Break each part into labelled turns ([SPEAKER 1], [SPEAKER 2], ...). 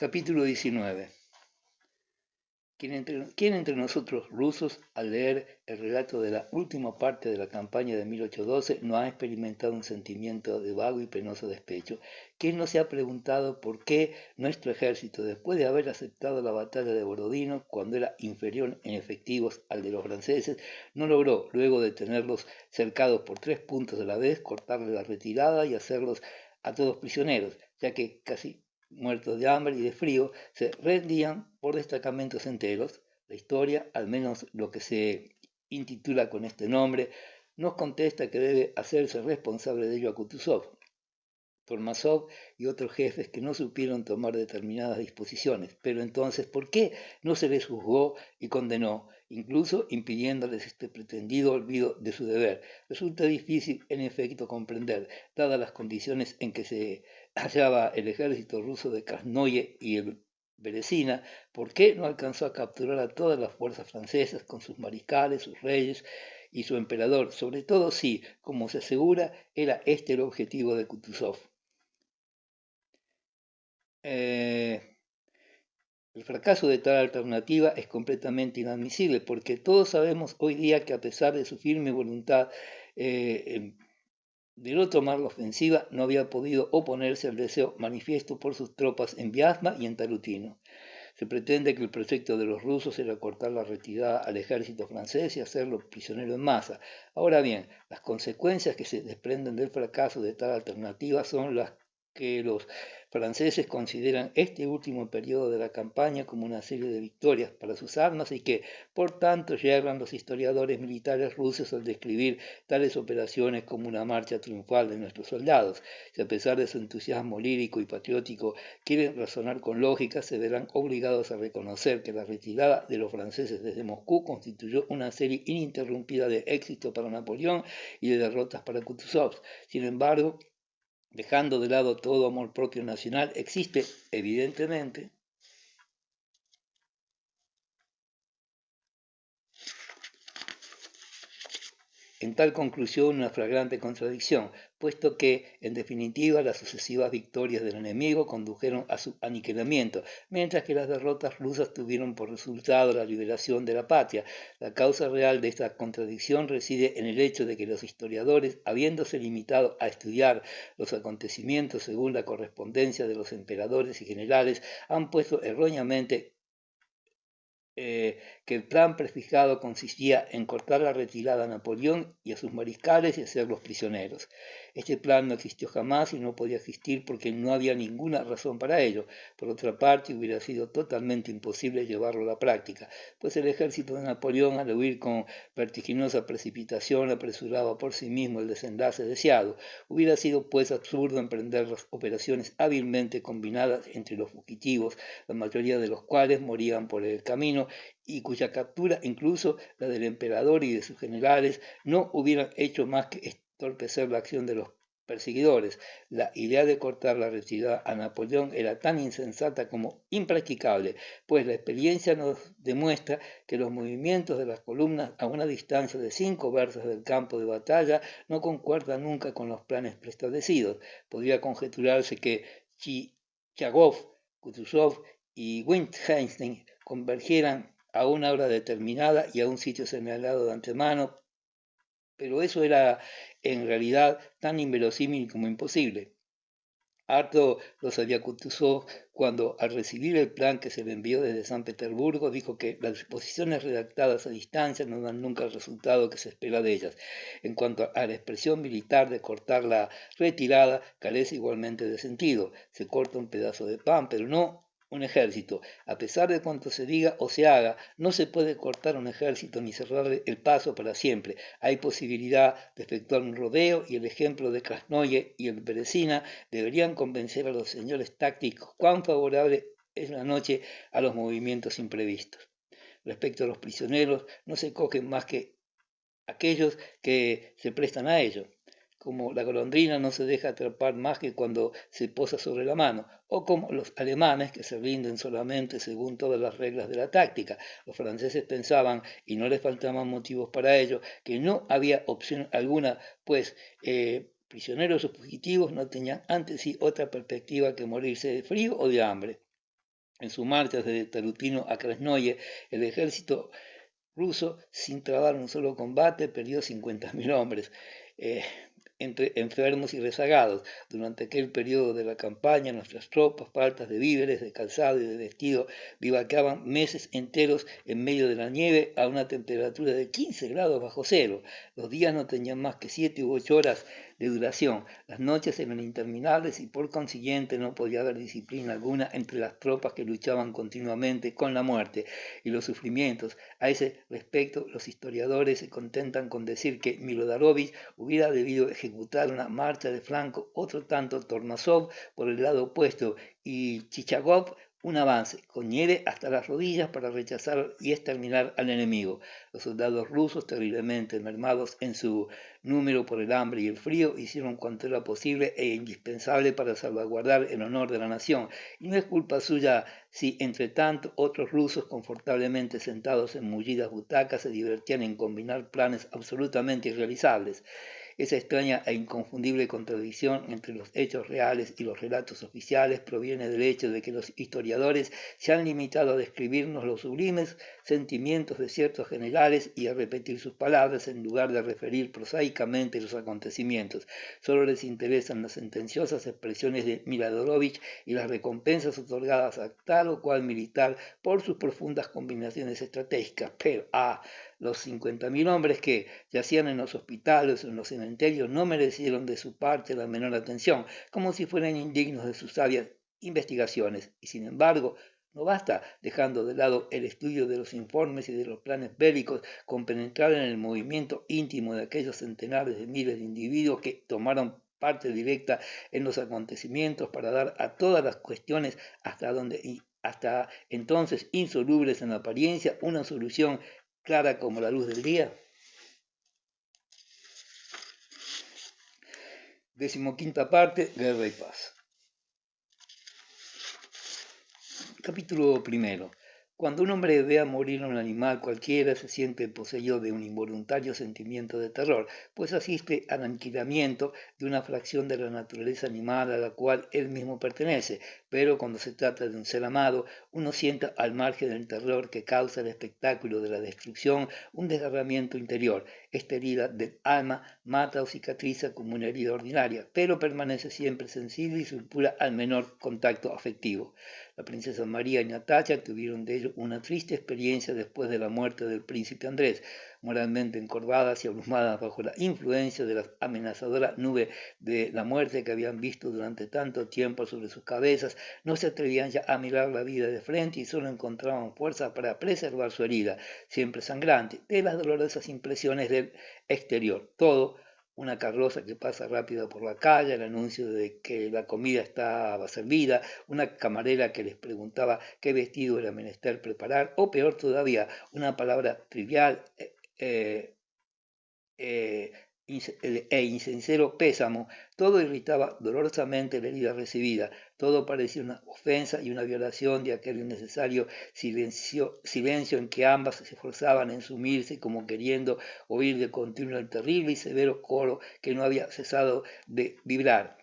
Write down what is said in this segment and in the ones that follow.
[SPEAKER 1] Capítulo 19. ¿Quién entre nosotros rusos, al leer el relato de la última parte de la campaña de 1812, no ha experimentado un sentimiento de vago y penoso despecho? ¿Quién no se ha preguntado por qué nuestro ejército, después de haber aceptado la batalla de Borodino, cuando era inferior en efectivos al de los franceses, no logró, luego de tenerlos cercados por 3 puntos a la vez, cortarle la retirada y hacerlos a todos prisioneros, ya que casi muertos de hambre y de frío, se rendían por destacamentos enteros? La historia, al menos lo que se intitula con este nombre, nos contesta que debe hacerse responsable de ello a Kutuzov, Tormasov y otros jefes que no supieron tomar determinadas disposiciones. Pero entonces, ¿por qué no se les juzgó y condenó, incluso impidiéndoles este pretendido olvido de su deber? Resulta difícil, en efecto, comprender, dadas las condiciones en que se hallaba el ejército ruso de Krasnoye y el Beresina, por qué no alcanzó a capturar a todas las fuerzas francesas con sus mariscales, sus reyes y su emperador, sobre todo si, como se asegura, era este el objetivo de Kutuzov. El fracaso de tal alternativa es completamente inadmisible porque todos sabemos hoy día que, a pesar de su firme voluntad de no tomar la ofensiva, no había podido oponerse al deseo manifiesto por sus tropas en Vyazma y en Tarutino. Se pretende que el proyecto de los rusos era cortar la retirada al ejército francés y hacerlo prisionero en masa. Ahora bien, las consecuencias que se desprenden del fracaso de tal alternativa son las que los franceses consideran este último periodo de la campaña como una serie de victorias para sus armas y que, por tanto, yerran los historiadores militares rusos al describir tales operaciones como una marcha triunfal de nuestros soldados. Si, a pesar de su entusiasmo lírico y patriótico, quieren razonar con lógica, se verán obligados a reconocer que la retirada de los franceses desde Moscú constituyó una serie ininterrumpida de éxitos para Napoleón y de derrotas para Kutuzov. Sin embargo, dejando de lado todo amor propio nacional, existe, evidentemente, en tal conclusión una flagrante contradicción, puesto que, en definitiva, las sucesivas victorias del enemigo condujeron a su aniquilamiento, mientras que las derrotas rusas tuvieron por resultado la liberación de la patria. La causa real de esta contradicción reside en el hecho de que los historiadores, habiéndose limitado a estudiar los acontecimientos según la correspondencia de los emperadores y generales, han puesto erróneamente que el plan prefijado consistía en cortar la retirada a Napoleón y a sus mariscales y hacerlos prisioneros. Este plan no existió jamás y no podía existir porque no había ninguna razón para ello. Por otra parte, hubiera sido totalmente imposible llevarlo a la práctica, pues el ejército de Napoleón, al huir con vertiginosa precipitación, apresuraba por sí mismo el desenlace deseado. Hubiera sido pues absurdo emprender las operaciones hábilmente combinadas entre los fugitivos, la mayoría de los cuales morían por el camino y cuya captura, incluso la del emperador y de sus generales, no hubieran hecho más que entorpecer la acción de los perseguidores. La idea de cortar la retirada a Napoleón era tan insensata como impracticable, pues la experiencia nos demuestra que los movimientos de las columnas a una distancia de 5 versas del campo de batalla no concuerdan nunca con los planes preestablecidos. Podría conjeturarse que Chichagov, Kutuzov y Wittgenstein convergieran a una hora determinada y a un sitio señalado de antemano, pero eso era en realidad tan inverosímil como imposible. Harto lo sabía Kutuzov cuando, al recibir el plan que se le envió desde San Petersburgo, dijo que las disposiciones redactadas a distancia no dan nunca el resultado que se espera de ellas. En cuanto a la expresión militar de cortar la retirada, carece igualmente de sentido. Se corta un pedazo de pan, pero no un ejército. A pesar de cuanto se diga o se haga, no se puede cortar un ejército ni cerrarle el paso para siempre. Hay posibilidad de efectuar un rodeo y el ejemplo de Krasnoye y el Beresina deberían convencer a los señores tácticos cuán favorable es la noche a los movimientos imprevistos. Respecto a los prisioneros, no se cogen más que aquellos que se prestan a ello, como la golondrina no se deja atrapar más que cuando se posa sobre la mano, o como los alemanes que se rinden solamente según todas las reglas de la táctica. Los franceses pensaban, y no les faltaban motivos para ello, que no había opción alguna, pues prisioneros o fugitivos no tenían ante sí otra perspectiva que morirse de frío o de hambre. En su marcha desde Tarutino a Krasnoye, el ejército ruso, sin trabar un solo combate, perdió 50.000 hombres, eh, entre enfermos y rezagados. Durante aquel periodo de la campaña, nuestras tropas, faltas de víveres, de calzado y de vestido, vivaqueaban meses enteros en medio de la nieve a una temperatura de 15 grados bajo cero. Los días no tenían más que 7 u 8 horas de duración. Las noches eran interminables y por consiguiente no podía haber disciplina alguna entre las tropas que luchaban continuamente con la muerte y los sufrimientos. A ese respecto, los historiadores se contentan con decir que Milodarovich hubiera debido ejecutar una marcha de flanco, otro tanto Tormasov por el lado opuesto y Chichagov un avance, con nieve hasta las rodillas para rechazar y exterminar al enemigo. Los soldados rusos, terriblemente mermados en su número por el hambre y el frío, hicieron cuanto era posible e indispensable para salvaguardar el honor de la nación. Y no es culpa suya si, entre tanto, otros rusos confortablemente sentados en mullidas butacas se divertían en combinar planes absolutamente irrealizables. Esa extraña e inconfundible contradicción entre los hechos reales y los relatos oficiales proviene del hecho de que los historiadores se han limitado a describirnos los sublimes sentimientos de ciertos generales y a repetir sus palabras en lugar de referir prosaicamente los acontecimientos. Solo les interesan las sentenciosas expresiones de Milodarovich y las recompensas otorgadas a tal o cual militar por sus profundas combinaciones estratégicas. Pero, los 50.000 hombres que yacían en los hospitales o en los cementerios no merecieron de su parte la menor atención, como si fueran indignos de sus sabias investigaciones. Y sin embargo, no basta, dejando de lado el estudio de los informes y de los planes bélicos, con penetrar en el movimiento íntimo de aquellos centenares de miles de individuos que tomaron parte directa en los acontecimientos para dar a todas las cuestiones hasta entonces insolubles en apariencia una solución clara como la luz del día. 15ª parte, Guerra y Paz. Capítulo primero. Cuando un hombre ve a morir a un animal cualquiera, se siente poseído de un involuntario sentimiento de terror, pues asiste al aniquilamiento de una fracción de la naturaleza animal a la cual él mismo pertenece. Pero cuando se trata de un ser amado, uno siente al margen del terror que causa el espectáculo de la destrucción un desgarramiento interior. Esta herida del alma mata o cicatriza como una herida ordinaria, pero permanece siempre sensible y supura al menor contacto afectivo. La princesa María y Natacha tuvieron de ello una triste experiencia después de la muerte del príncipe Andrés. Moralmente encorvadas y abrumadas bajo la influencia de la amenazadora nube de la muerte que habían visto durante tanto tiempo sobre sus cabezas, no se atrevían ya a mirar la vida de frente y solo encontraban fuerza para preservar su herida, siempre sangrante, de las dolorosas impresiones del exterior. Todo una carroza que pasa rápido por la calle, el anuncio de que la comida estaba servida, una camarera que les preguntaba qué vestido era menester preparar, o peor todavía, una palabra trivial e insincero pésamo, todo irritaba dolorosamente la herida recibida, todo parecía una ofensa y una violación de aquel innecesario silencio en que ambas se esforzaban en sumirse como queriendo oír de continuo el terrible y severo coro que no había cesado de vibrar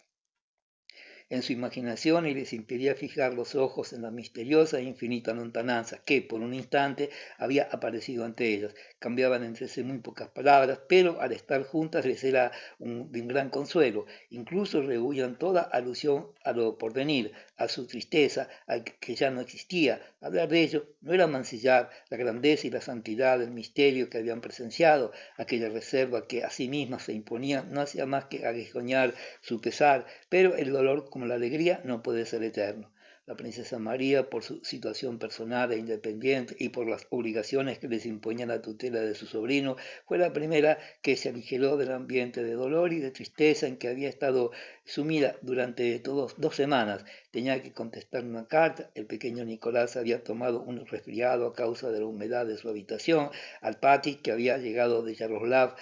[SPEAKER 1] en su imaginación y les impedía fijar los ojos en la misteriosa e infinita lontananza que, por un instante, había aparecido ante ellas. Cambiaban entre sí muy pocas palabras, pero al estar juntas les era de un gran consuelo. Incluso rehuían toda alusión a lo porvenir, a su tristeza, a que ya no existía. Hablar de ello no era mancillar la grandeza y la santidad del misterio que habían presenciado. Aquella reserva que a sí misma se imponía no hacía más que aguijoñar su pesar, pero el dolor como la alegría no puede ser eterno. La princesa María, por su situación personal e independiente y por las obligaciones que les imponía la tutela de su sobrino, fue la primera que se aligeró del ambiente de dolor y de tristeza en que había estado sumida durante 2 semanas. Tenía que contestar una carta, el pequeño Nicolás había tomado un resfriado a causa de la humedad de su habitación, Alpati, que había llegado de Yaroslav,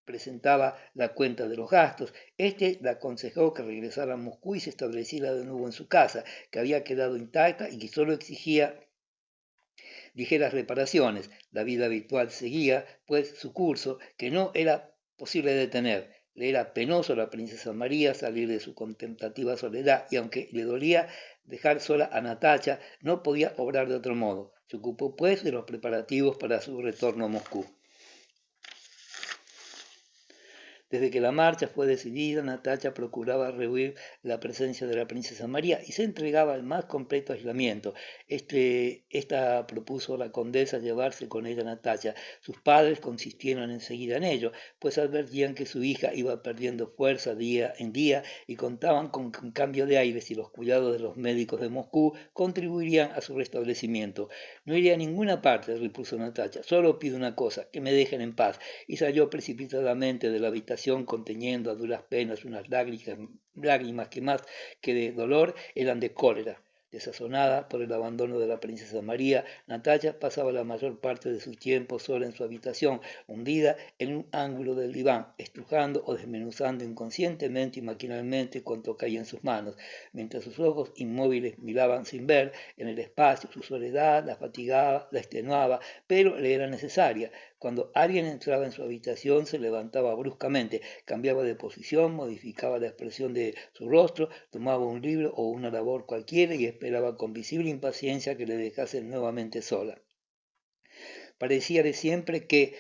[SPEAKER 1] presentaba la cuenta de los gastos. Este le aconsejó que regresara a Moscú y se estableciera de nuevo en su casa, que había quedado intacta y que solo exigía ligeras reparaciones. La vida habitual seguía, pues, su curso, que no era posible detener. Le era penoso a la princesa María salir de su contemplativa soledad y aunque le dolía dejar sola a Natacha, no podía obrar de otro modo. Se ocupó pues de los preparativos para su retorno a Moscú. Desde que la marcha fue decidida, Natacha procuraba rehuir la presencia de la princesa María y se entregaba al más completo aislamiento. Esta propuso a la condesa llevarse con ella a Natacha. Sus padres consistieron enseguida en ello, pues advertían que su hija iba perdiendo fuerza día en día y contaban con que un cambio de aires y los cuidados de los médicos de Moscú contribuirían a su restablecimiento. No iría a ninguna parte, repuso Natacha, solo pido una cosa, que me dejen en paz, y salió precipitadamente de la habitación conteniendo a duras penas unas lágrimas que más que de dolor eran de cólera. Desazonada por el abandono de la princesa María, Natacha pasaba la mayor parte de su tiempo sola en su habitación, hundida en un ángulo del diván, estrujando o desmenuzando inconscientemente y maquinalmente cuanto caía en sus manos, mientras sus ojos inmóviles miraban sin ver en el espacio. Su soledad la fatigaba, la extenuaba, pero le era necesaria. Cuando alguien entraba en su habitación, se levantaba bruscamente, cambiaba de posición, modificaba la expresión de su rostro, tomaba un libro o una labor cualquiera y esperaba con visible impaciencia que le dejasen nuevamente sola. Parecía de siempre que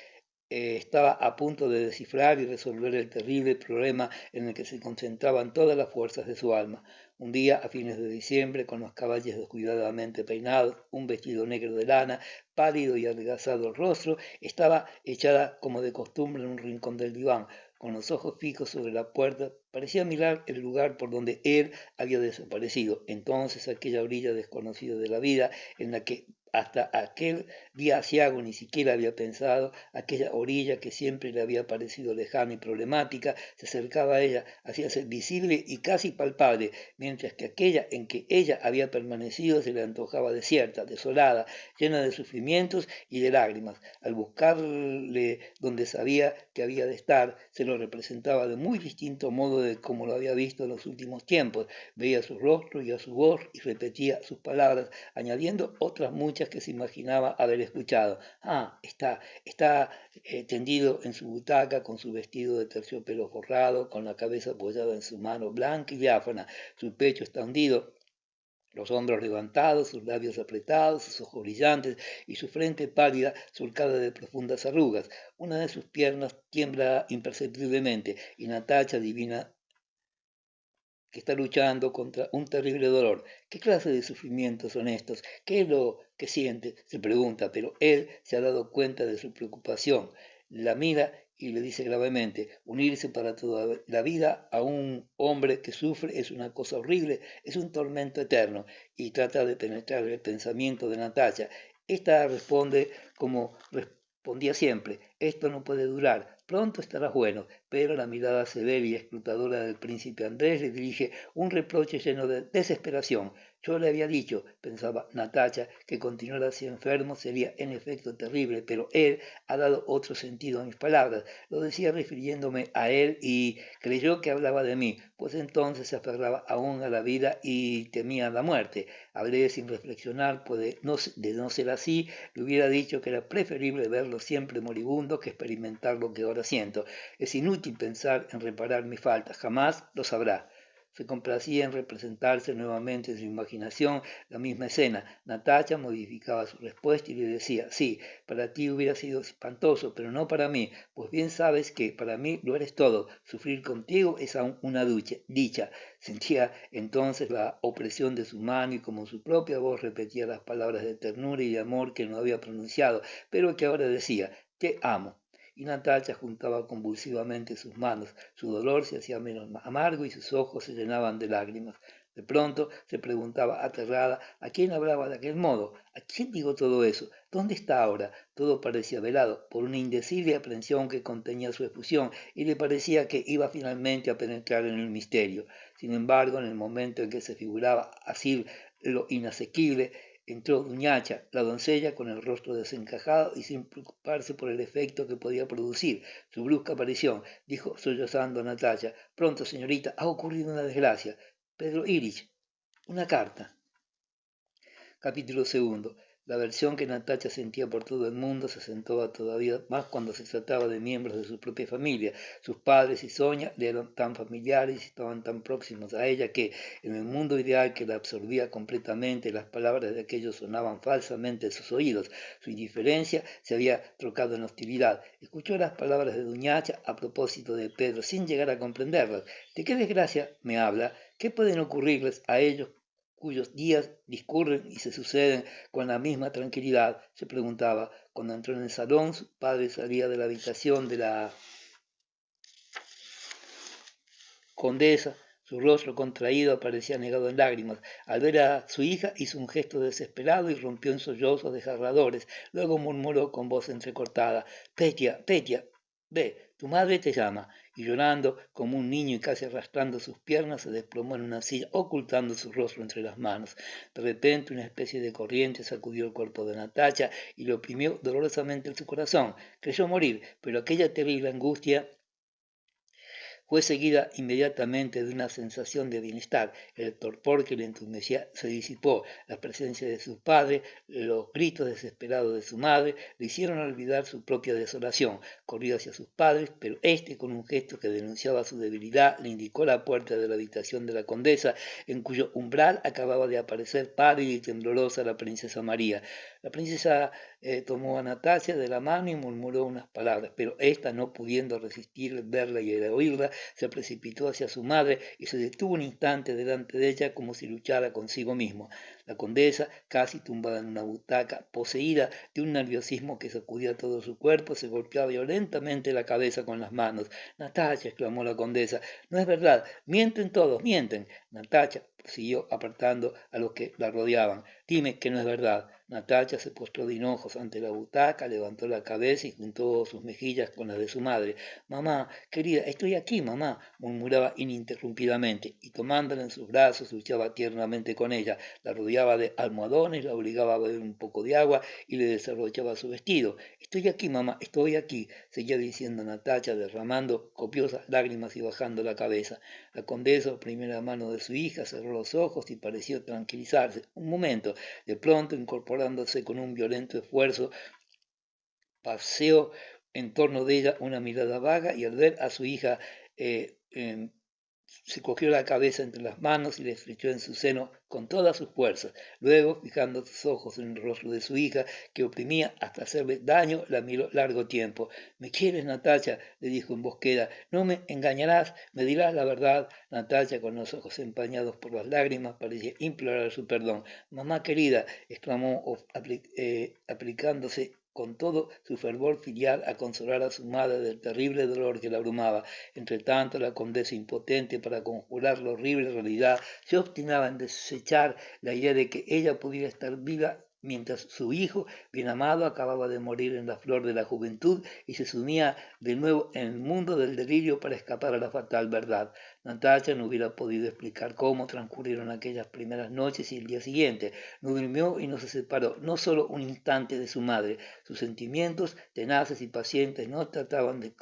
[SPEAKER 1] estaba a punto de descifrar y resolver el terrible problema en el que se concentraban todas las fuerzas de su alma. Un día, a fines de diciembre, con los caballos descuidadamente peinados, un vestido negro de lana, pálido y adelgazado el rostro, estaba echada como de costumbre en un rincón del diván, con los ojos fijos sobre la puerta. Parecía mirar el lugar por donde él había desaparecido. Entonces aquella orilla desconocida de la vida, en la que hasta aquel día aciago ni siquiera había pensado, aquella orilla que siempre le había parecido lejana y problemática, se acercaba a ella, hacíase visible y casi palpable, mientras que aquella en que ella había permanecido se le antojaba desierta, desolada, llena de sufrimientos y de lágrimas. Al buscarle donde sabía que había de estar, se lo representaba de muy distinto modo de como lo había visto en los últimos tiempos. Veía su rostro y a su voz y repetía sus palabras, añadiendo otras muchas que se imaginaba haber escuchado. Está tendido en su butaca con su vestido de terciopelo forrado, con la cabeza apoyada en su mano blanca y diáfana. Su pecho está hundido, los hombros levantados, sus labios apretados, sus ojos brillantes y su frente pálida surcada de profundas arrugas. Una de sus piernas tiembla imperceptiblemente y Natacha adivina que está luchando contra un terrible dolor. ¿Qué clase de sufrimientos son estos? ¿Qué es lo que siente? Se pregunta, pero él se ha dado cuenta de su preocupación. La mira y le dice gravemente, unirse para toda la vida a un hombre que sufre es una cosa horrible, es un tormento eterno, y trata de penetrar el pensamiento de Natacha. Esta responde como respondía siempre, esto no puede durar, pronto estarás bueno, pero la mirada severa y escrutadora del príncipe Andrés le dirige un reproche lleno de desesperación. Yo le había dicho, pensaba Natacha, que continuar así enfermo sería en efecto terrible, pero él ha dado otro sentido a mis palabras. Lo decía refiriéndome a él y creyó que hablaba de mí, pues entonces se aferraba aún a la vida y temía la muerte. Hablé sin reflexionar, pues de no ser así, le hubiera dicho que era preferible verlo siempre moribundo que experimentar lo que ahora siento. Es inútil pensar en reparar mi falta, jamás lo sabrá. Se complacía en representarse nuevamente en su imaginación la misma escena. Natacha modificaba su respuesta y le decía, sí, para ti hubiera sido espantoso, pero no para mí, pues bien sabes que para mí lo eres todo. Sufrir contigo es aún una dicha. Sentía entonces la opresión de su mano y como su propia voz repetía las palabras de ternura y de amor que no había pronunciado, pero que ahora decía, te amo. Y Natacha juntaba convulsivamente sus manos, su dolor se hacía menos amargo y sus ojos se llenaban de lágrimas. De pronto se preguntaba aterrada a quién hablaba de aquel modo, a quién digo todo eso, dónde está ahora. Todo parecía velado por una indecible aprensión que contenía su efusión y le parecía que iba finalmente a penetrar en el misterio. Sin embargo, en el momento en que se figuraba así lo inasequible, entró Duñacha, la doncella, con el rostro desencajado y sin preocuparse por el efecto que podía producir su brusca aparición. Dijo sollozando a Natacha, pronto, señorita, ha ocurrido una desgracia. Pedro Ilich, una carta. Capítulo segundo. La aversión que Natacha sentía por todo el mundo se acentuaba todavía más cuando se trataba de miembros de su propia familia. Sus padres y Sonia le eran tan familiares y estaban tan próximos a ella que, en el mundo ideal que la absorbía completamente, las palabras de aquellos sonaban falsamente en sus oídos. Su indiferencia se había trocado en hostilidad. Escuchó las palabras de Duñacha a propósito de Pedro, sin llegar a comprenderlas. ¿De qué desgracia me habla? ¿Qué pueden ocurrirles a ellos cuyos días discurren y se suceden con la misma tranquilidad? Se preguntaba. Cuando entró en el salón, su padre salía de la habitación de la condesa. Su rostro contraído parecía anegado en lágrimas. Al ver a su hija hizo un gesto desesperado y rompió en sollozos desgarradores. Luego murmuró con voz entrecortada: Petya, Petya, ve, tu madre te llama. Y llorando como un niño y casi arrastrando sus piernas, se desplomó en una silla, ocultando su rostro entre las manos. De repente una especie de corriente sacudió el cuerpo de Natacha y le oprimió dolorosamente en su corazón. Creyó morir, pero aquella terrible angustia fue seguida inmediatamente de una sensación de bienestar. El torpor que le entumecía se disipó. La presencia de su padre, los gritos desesperados de su madre, le hicieron olvidar su propia desolación. Corrió hacia sus padres, pero éste, con un gesto que denunciaba su debilidad, le indicó la puerta de la habitación de la condesa, en cuyo umbral acababa de aparecer pálida y temblorosa la princesa María. La princesa tomó a Natacha de la mano y murmuró unas palabras, pero ésta, no pudiendo resistir verla y oírla, se precipitó hacia su madre y se detuvo un instante delante de ella como si luchara consigo mismo. La condesa, casi tumbada en una butaca, poseída de un nerviosismo que sacudía todo su cuerpo, se golpeaba violentamente la cabeza con las manos. Natacha, exclamó la condesa, no es verdad, mienten todos, mienten. Natacha siguió apartando a los que la rodeaban. Dime que no es verdad. Natacha se postró de hinojos ante la butaca, levantó la cabeza y juntó sus mejillas con las de su madre. Mamá, querida, estoy aquí, mamá, murmuraba ininterrumpidamente, y tomándola en sus brazos luchaba tiernamente con ella, la rodeaba de almohadones, la obligaba a beber un poco de agua y le desabrochaba su vestido. Estoy aquí, mamá, estoy aquí, seguía diciendo Natacha, derramando copiosas lágrimas y bajando la cabeza. La condesa oprimió la mano de su hija, cerró los ojos y pareció tranquilizarse. Un momento, de pronto, incorporándose con un violento esfuerzo, paseó en torno de ella una mirada vaga y al ver a su hija se cogió la cabeza entre las manos y le estrechó en su seno con todas sus fuerzas. Luego, fijando sus ojos en el rostro de su hija, que oprimía hasta hacerle daño, la miró largo tiempo. ¿Me quieres, Natacha?, le dijo en voz queda. ¿No me engañarás? ¿Me dirás la verdad? Natacha, con los ojos empañados por las lágrimas, parecía implorar su perdón. Mamá querida, exclamó aplicándose con todo su fervor filial a consolar a su madre del terrible dolor que la abrumaba. Entre tanto, la condesa, impotente para conjurar la horrible realidad, se obstinaba en desechar la idea de que ella pudiera estar viva mientras su hijo, bien amado, acababa de morir en la flor de la juventud y se sumía de nuevo en el mundo del delirio para escapar a la fatal verdad. Natacha no hubiera podido explicar cómo transcurrieron aquellas primeras noches y el día siguiente. No durmió y no se separó, no solo un instante de su madre. Sus sentimientos, tenaces y pacientes, no trataban de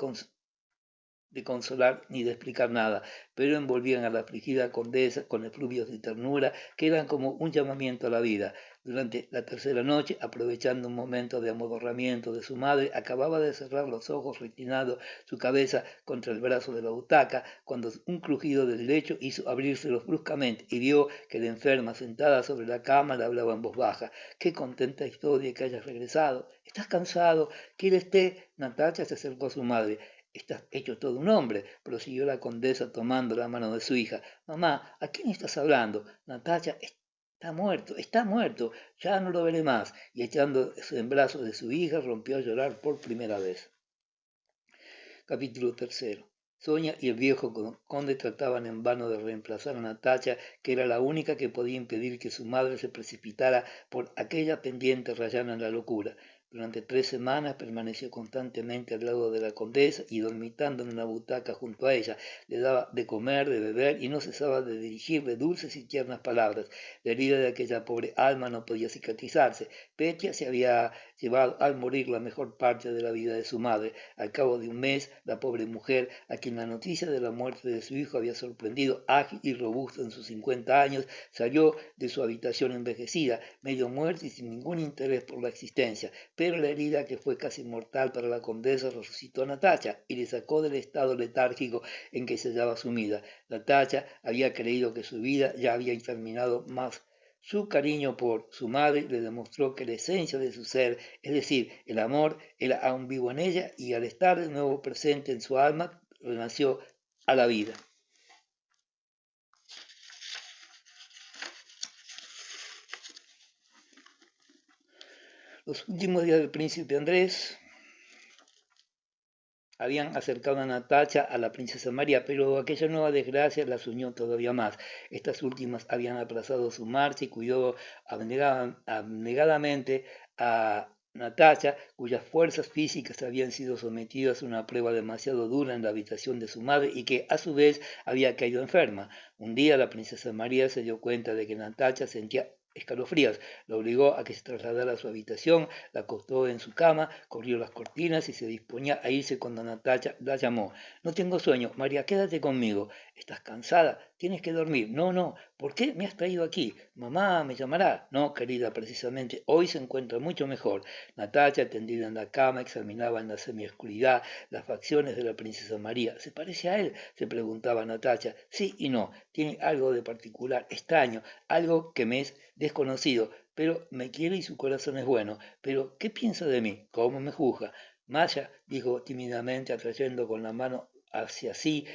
[SPEAKER 1] consolar ni de explicar nada, pero envolvían a la afligida condesa con efluvios de ternura que eran como un llamamiento a la vida. Durante la tercera noche, aprovechando un momento de amodorramiento de su madre, acababa de cerrar los ojos reclinando su cabeza contra el brazo de la butaca, cuando un crujido del lecho hizo abrírselos bruscamente y vio que la enferma, sentada sobre la cama, le hablaba en voz baja. ¡Qué contenta estoy de que hayas regresado! ¿Estás cansado? ¿Quieres té? Natacha se acercó a su madre. Estás hecho todo un hombre, prosiguió la condesa tomando la mano de su hija. Mamá, ¿a quién estás hablando? Natacha está muerto, ya no lo veré más. Y echándose en brazos de su hija, rompió a llorar por primera vez. Capítulo 3. Sonia y el viejo conde trataban en vano de reemplazar a Natacha, que era la única que podía impedir que su madre se precipitara por aquella pendiente rayana en la locura. Durante 3 semanas permaneció constantemente al lado de la condesa y dormitando en una butaca junto a ella. Le daba de comer, de beber y no cesaba de dirigirle dulces y tiernas palabras. La herida de aquella pobre alma no podía cicatrizarse. Petya se había llevado al morir la mejor parte de la vida de su madre. Al cabo de un mes, la pobre mujer, a quien la noticia de la muerte de su hijo había sorprendido ágil y robusto en sus 50 años, salió de su habitación envejecida, medio muerta y sin ningún interés por la existencia. Pero la herida, que fue casi mortal para la condesa, resucitó a Natacha y le sacó del estado letárgico en que se hallaba sumida. Natacha había creído que su vida ya había terminado, más su cariño por su madre le demostró que la esencia de su ser, es decir, el amor, era aún vivo en ella y al estar de nuevo presente en su alma, renació a la vida. Los últimos días del príncipe Andrés habían acercado a Natacha a la princesa María, pero aquella nueva desgracia las unió todavía más. Estas últimas habían aplazado su marcha y cuidó abnegadamente a Natacha, cuyas fuerzas físicas habían sido sometidas a una prueba demasiado dura en la habitación de su madre y que a su vez había caído enferma. Un día la princesa María se dio cuenta de que Natacha sentía escalofríos. La obligó a que se trasladara a su habitación, la acostó en su cama, corrió las cortinas y se disponía a irse cuando Natacha la llamó. No tengo sueño, María, quédate conmigo. ¿Estás cansada? Tienes que dormir. No, no. ¿Por qué me has traído aquí? Mamá me llamará. No, querida, precisamente hoy se encuentra mucho mejor. Natacha, tendida en la cama, examinaba en la semioscuridad las facciones de la princesa María. ¿Se parece a él?, se preguntaba Natacha. Sí y no. Tiene algo de particular, extraño, algo que me es desconocido, pero me quiere y su corazón es bueno. Pero, ¿qué piensa de mí? ¿Cómo me juzga? Masha, dijo tímidamente, atrayendo con la mano hacia sí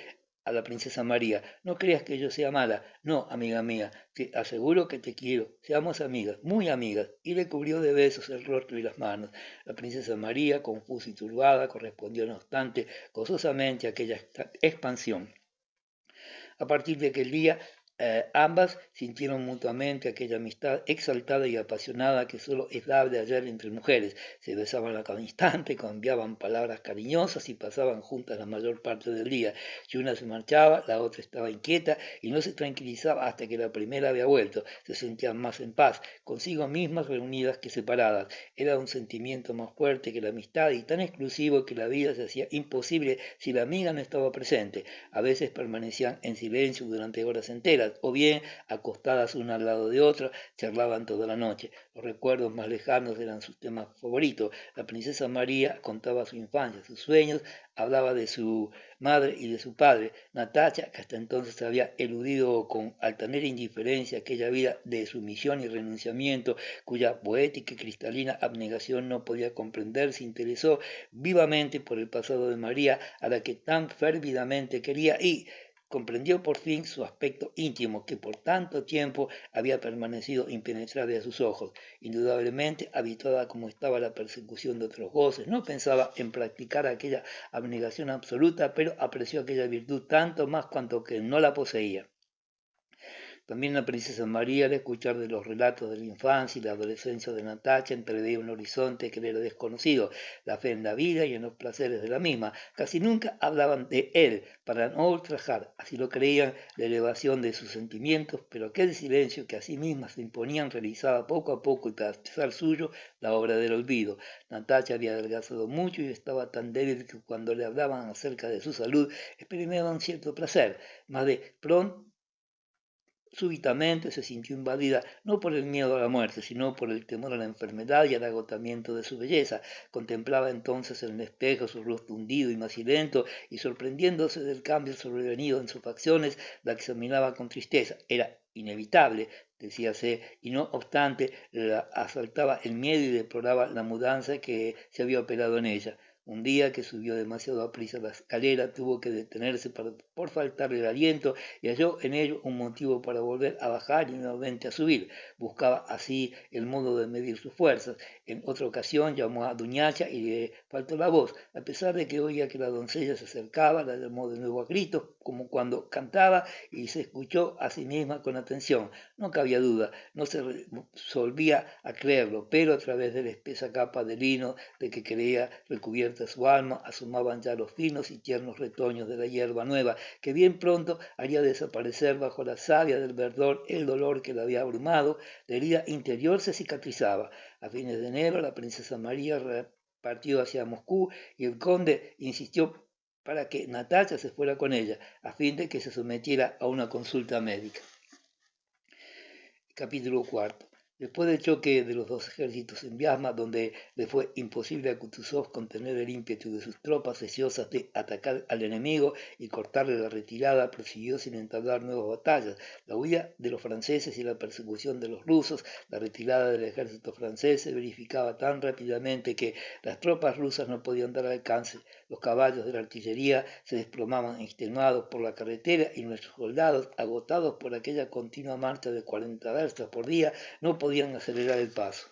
[SPEAKER 1] a la princesa María. No creas que yo sea mala. No, amiga mía, te aseguro que te quiero. Seamos amigas, muy amigas. Y le cubrió de besos el rostro y las manos. La princesa María, confusa y turbada, correspondió no obstante gozosamente a aquella expansión. A partir de aquel día, ambas sintieron mutuamente aquella amistad exaltada y apasionada que solo es dable hallar entre mujeres. Se besaban a cada instante, cambiaban palabras cariñosas y pasaban juntas la mayor parte del día. Si una se marchaba, la otra estaba inquieta y no se tranquilizaba hasta que la primera había vuelto. Se sentían más en paz, consigo mismas reunidas que separadas. Era un sentimiento más fuerte que la amistad y tan exclusivo que la vida se hacía imposible si la amiga no estaba presente. A veces permanecían en silencio durante horas enteras, o bien, acostadas una al lado de otra, charlaban toda la noche. Los recuerdos más lejanos eran sus temas favoritos. La princesa María contaba su infancia, sus sueños, hablaba de su madre y de su padre. Natacha, que hasta entonces había eludido con altanera indiferencia aquella vida de sumisión y renunciamiento, cuya poética y cristalina abnegación no podía comprender, se interesó vivamente por el pasado de María, a la que tan fervidamente quería, y comprendió por fin su aspecto íntimo, que por tanto tiempo había permanecido impenetrable a sus ojos. Indudablemente, habituada como estaba a la persecución de otros goces, no pensaba en practicar aquella abnegación absoluta, pero apreció aquella virtud tanto más cuanto que no la poseía. También la princesa María, al escuchar de los relatos de la infancia y la adolescencia de Natacha, entreveía un horizonte que le era desconocido, la fe en la vida y en los placeres de la misma. Casi nunca hablaban de él, para no ultrajar, así lo creían, la elevación de sus sentimientos, pero aquel silencio que a sí mismas se imponían realizaba poco a poco y para pesar suyo la obra del olvido. Natacha había adelgazado mucho y estaba tan débil que cuando le hablaban acerca de su salud experimentaban cierto placer, mas de pronto súbitamente se sintió invadida no por el miedo a la muerte, sino por el temor a la enfermedad y al agotamiento de su belleza. Contemplaba entonces en el espejo su rostro hundido y macilento, y sorprendiéndose del cambio sobrevenido en sus facciones, la examinaba con tristeza. Era inevitable, decíase, y no obstante la asaltaba el miedo y deploraba la mudanza que se había operado en ella. Un día que subió demasiado aprisa la escalera, tuvo que detenerse por faltarle el aliento y halló en ello un motivo para volver a bajar y nuevamente a subir. Buscaba así el modo de medir sus fuerzas. En otra ocasión llamó a Duñacha y le faltó la voz. A pesar de que oía que la doncella se acercaba, la llamó de nuevo a gritos, como cuando cantaba y se escuchó a sí misma con atención. No cabía duda, no se resolvía a creerlo, pero a través de la espesa capa de lino de que creía recubierta su alma, asomaban ya los finos y tiernos retoños de la hierba nueva, que bien pronto haría desaparecer bajo la savia del verdor el dolor que la había abrumado. La herida interior se cicatrizaba. A fines de enero la princesa María partió hacia Moscú y el conde insistió para que Natalia se fuera con ella, a fin de que se sometiera a una consulta médica. Capítulo 4. Después del choque de los dos ejércitos en Viasma, donde le fue imposible a Kutuzov contener el ímpetu de sus tropas deseosas de atacar al enemigo y cortarle la retirada, prosiguió sin entablar nuevas batallas. La huida de los franceses y la persecución de los rusos, la retirada del ejército francés se verificaba tan rápidamente que las tropas rusas no podían dar alcance. Los caballos de la artillería se desplomaban extenuados por la carretera y nuestros soldados, agotados por aquella continua marcha de 40 versas por día, no podían acelerar el paso.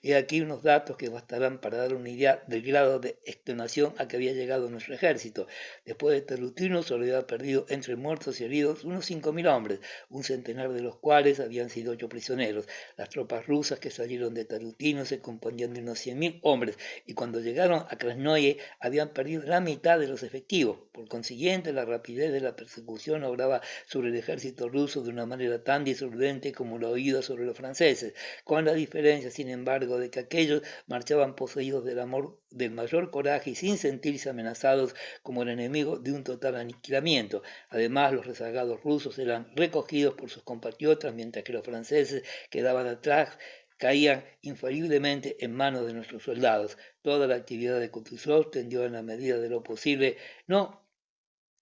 [SPEAKER 1] He aquí unos datos que bastarán para dar una idea del grado de extenuación a que había llegado nuestro ejército. Después de Tarutino solo había perdido entre muertos y heridos unos 5.000 hombres, un centenar de los cuales habían sido 8 prisioneros. Las tropas rusas que salieron de Tarutino se componían de unos 100.000 hombres y cuando llegaron a Krasnoye habían perdido la mitad de los efectivos. Por consiguiente, la rapidez de la persecución obraba sobre el ejército ruso de una manera tan disolvente como la oída sobre los franceses, con la diferencia, sin embargo, de que aquellos marchaban poseídos del mayor coraje y sin sentirse amenazados como el enemigo de un total aniquilamiento. Además, los rezagados rusos eran recogidos por sus compatriotas, mientras que los franceses quedaban atrás, caían infaliblemente en manos de nuestros soldados. Toda la actividad de Kutuzov tendió en la medida de lo posible no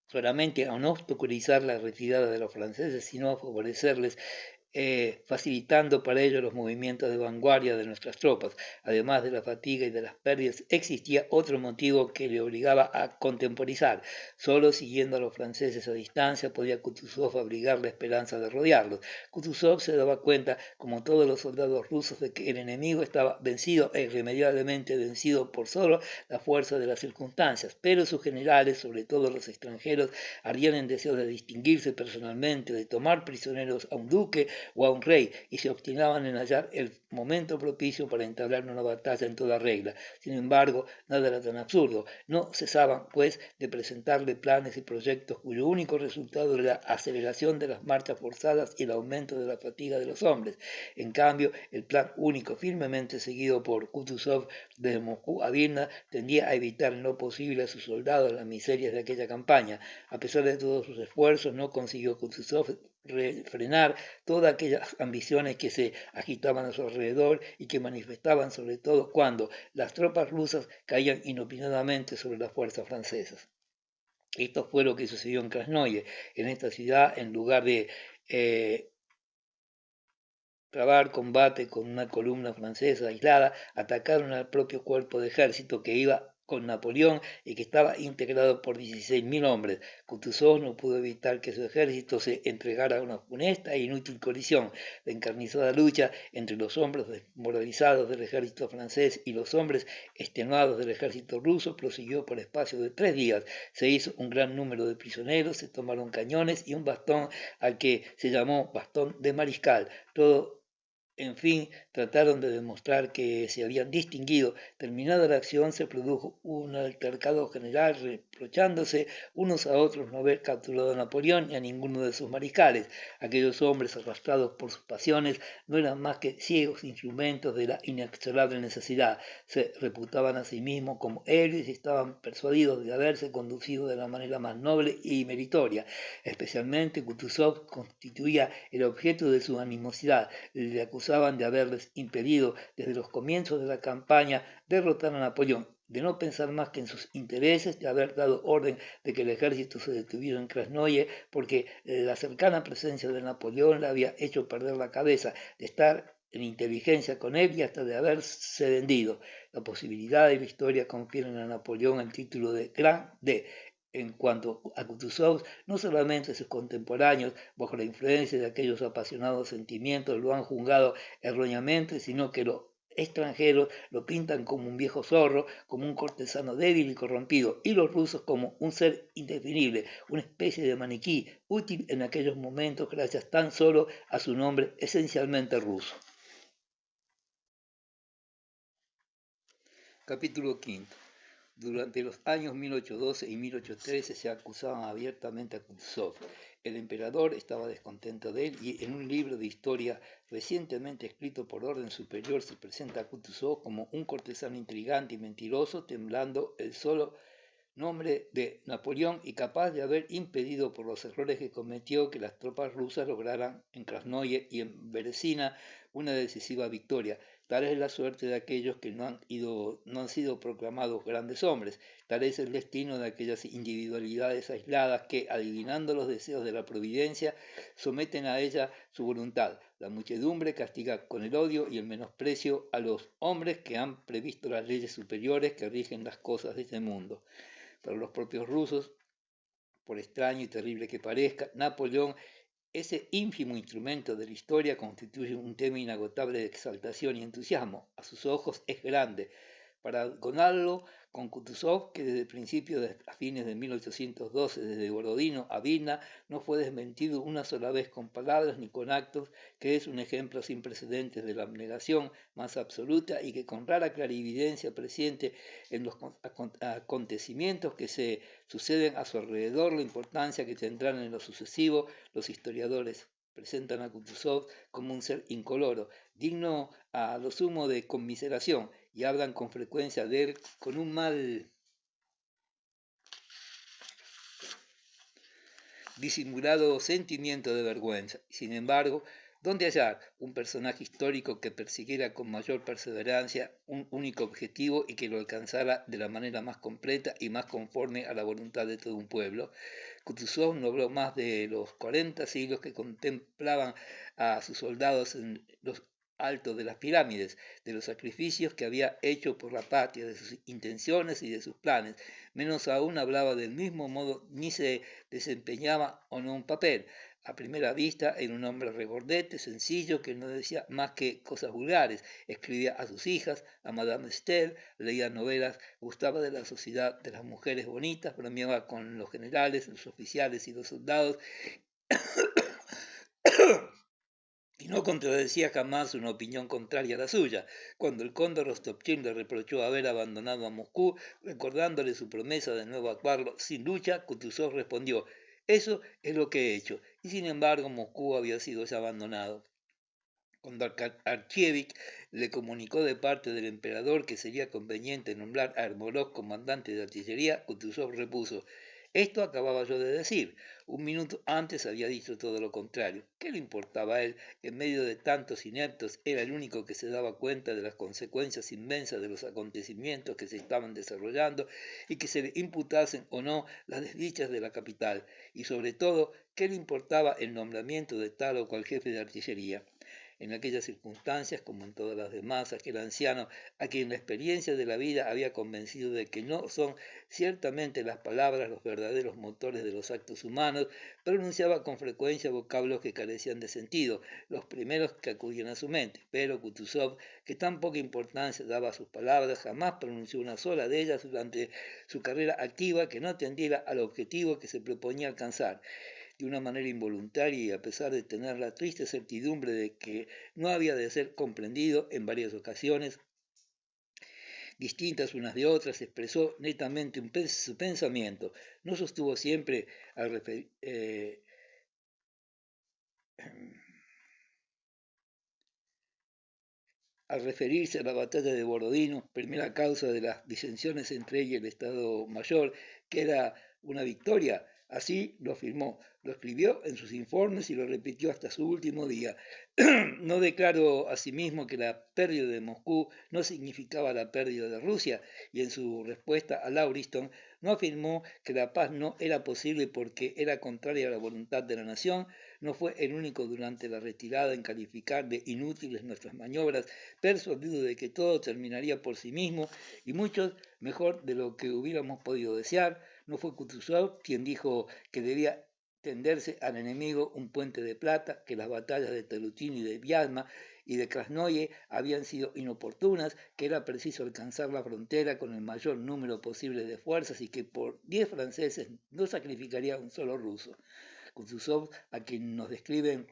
[SPEAKER 1] solamente a no obstaculizar la retirada de los franceses, sino a favorecerles, facilitando para ello los movimientos de vanguardia de nuestras tropas. Además de la fatiga y de las pérdidas, existía otro motivo que le obligaba a contemporizar. Solo siguiendo a los franceses a distancia podía Kutuzov abrigar la esperanza de rodearlos. Kutuzov se daba cuenta, como todos los soldados rusos, de que el enemigo estaba vencido e irremediablemente vencido por solo la fuerza de las circunstancias, pero sus generales, sobre todo los extranjeros, ardían en deseo de distinguirse personalmente, de tomar prisioneros a un duque o a un rey, y se obstinaban en hallar el momento propicio para entablar una batalla en toda regla. Sin embargo, nada era tan absurdo. No cesaban, pues, de presentarle planes y proyectos cuyo único resultado era la aceleración de las marchas forzadas y el aumento de la fatiga de los hombres. En cambio, el plan único firmemente seguido por Kutuzov desde Moscú a Vilna tendía a evitar en lo posible a sus soldados las miserias de aquella campaña. A pesar de todos sus esfuerzos, no consiguió Kutuzov frenar todas aquellas ambiciones que se agitaban a su alrededor y que manifestaban sobre todo cuando las tropas rusas caían inopinadamente sobre las fuerzas francesas. Esto fue lo que sucedió en Krasnoye. En esta ciudad, en lugar de trabar combate con una columna francesa aislada, atacaron al propio cuerpo de ejército que iba con Napoleón y que estaba integrado por 16.000 hombres. Kutuzov no pudo evitar que su ejército se entregara a una funesta e inútil colisión. La encarnizada lucha entre los hombres desmoralizados del ejército francés y los hombres extenuados del ejército ruso prosiguió por espacio de 3 días. Se hizo un gran número de prisioneros, se tomaron cañones y un bastón al que se llamó bastón de mariscal. Todo en fin, trataron de demostrar que se habían distinguido. Terminada la acción, se produjo un altercado general reprochándose unos a otros no haber capturado a Napoleón ni a ninguno de sus mariscales. Aquellos hombres arrastrados por sus pasiones no eran más que ciegos instrumentos de la inexorable necesidad. Se reputaban a sí mismos como héroes y estaban persuadidos de haberse conducido de la manera más noble y meritoria. Especialmente Kutuzov constituía el objeto de su animosidad. Le acusaban de haberles impedido desde los comienzos de la campaña derrotar a Napoleón, de no pensar más que en sus intereses, de haber dado orden de que el ejército se detuviera en Krasnoye, porque la cercana presencia de Napoleón le había hecho perder la cabeza, de estar en inteligencia con él y hasta de haberse vendido. La posibilidad de la historia confieren a Napoleón el título de Grande. En cuanto a Kutuzov, no solamente sus contemporáneos, bajo la influencia de aquellos apasionados sentimientos, lo han juzgado erróneamente, sino que lo extranjeros lo pintan como un viejo zorro, como un cortesano débil y corrompido, y los rusos como un ser indefinible, una especie de maniquí, útil en aquellos momentos gracias tan solo a su nombre esencialmente ruso. Capítulo 5. Durante los años 1812 y 1813 se acusaban abiertamente a Kutuzov. El emperador estaba descontento de él y en un libro de historia recientemente escrito por orden superior se presenta a Kutuzov como un cortesano intrigante y mentiroso, temblando el solo nombre de Napoleón y capaz de haber impedido por los errores que cometió que las tropas rusas lograran en Krasnoye y en Berezina una decisiva victoria. Tal es la suerte de aquellos que no han sido proclamados grandes hombres. Tal es el destino de aquellas individualidades aisladas que, adivinando los deseos de la providencia, someten a ella su voluntad. La muchedumbre castiga con el odio y el menosprecio a los hombres que han previsto las leyes superiores que rigen las cosas de este mundo. Para los propios rusos, por extraño y terrible que parezca, Napoleón, ese ínfimo instrumento de la historia, constituye un tema inagotable de exaltación y entusiasmo. A sus ojos es grande. Para gonarlo con Kutuzov, que desde principios a fines de 1812, desde Borodino a Vilna, no fue desmentido una sola vez con palabras ni con actos, que es un ejemplo sin precedentes de la abnegación más absoluta y que con rara clarividencia presiente en los acontecimientos que se suceden a su alrededor la importancia que tendrán en lo sucesivo. Los historiadores presentan a Kutuzov como un ser incoloro, digno a lo sumo de conmiseración, y hablan con frecuencia de él con un mal disimulado sentimiento de vergüenza. Sin embargo, ¿dónde hallar un personaje histórico que persiguiera con mayor perseverancia un único objetivo y que lo alcanzara de la manera más completa y más conforme a la voluntad de todo un pueblo? Kutuzov no habló más de los 40 siglos que contemplaban a sus soldados en los altos de las pirámides, de los sacrificios que había hecho por la patria, de sus intenciones y de sus planes. Menos aún hablaba del mismo modo ni se desempeñaba o no un papel. A primera vista era un hombre regordete, sencillo, que no decía más que cosas vulgares. Escribía a sus hijas, a Madame Estelle, leía novelas, gustaba de la sociedad de las mujeres bonitas, bromeaba con los generales, los oficiales y los soldados, y no contradecía jamás una opinión contraria a la suya. Cuando el conde Rostopchín le reprochó haber abandonado a Moscú, recordándole su promesa de no evacuarlo sin lucha, Kutuzov respondió: «Eso es lo que he hecho», y sin embargo Moscú había sido ya abandonado. Cuando Archievich le comunicó de parte del emperador que sería conveniente nombrar a Ermolov comandante de artillería, Kutuzov repuso: «Esto acababa yo de decir. Un minuto antes había dicho todo lo contrario». ¿Qué le importaba a él, que en medio de tantos ineptos era el único que se daba cuenta de las consecuencias inmensas de los acontecimientos que se estaban desarrollando y que se le imputasen o no las desdichas de la capital? Y sobre todo, ¿qué le importaba el nombramiento de tal o cual jefe de artillería? En aquellas circunstancias, como en todas las demás, aquel anciano, a quien la experiencia de la vida había convencido de que no son ciertamente las palabras los verdaderos motores de los actos humanos, pronunciaba con frecuencia vocablos que carecían de sentido, los primeros que acudían a su mente. Pero Kutuzov, que tan poca importancia daba a sus palabras, jamás pronunció una sola de ellas durante su carrera activa que no atendiera al objetivo que se proponía alcanzar. De una manera involuntaria y a pesar de tener la triste certidumbre de que no había de ser comprendido, en varias ocasiones distintas unas de otras, expresó netamente su pensamiento. No sostuvo siempre al referirse a la batalla de Borodino, primera causa de las disensiones entre ella y el Estado Mayor, que era una victoria. Así lo afirmó, lo escribió en sus informes y lo repitió hasta su último día. No declaró asimismo que la pérdida de Moscú no significaba la pérdida de Rusia, y en su respuesta a Lauriston no afirmó que la paz no era posible porque era contraria a la voluntad de la nación. No fue el único durante la retirada en calificar de inútiles nuestras maniobras, persuadido de que todo terminaría por sí mismo y mucho mejor de lo que hubiéramos podido desear. No fue Kutuzov quien dijo que debía tenderse al enemigo un puente de plata, que las batallas de Terutín y de Vialma y de Krasnoye habían sido inoportunas, que era preciso alcanzar la frontera con el mayor número posible de fuerzas y que por 10 franceses no sacrificaría un solo ruso. Kutuzov, a quien nos describen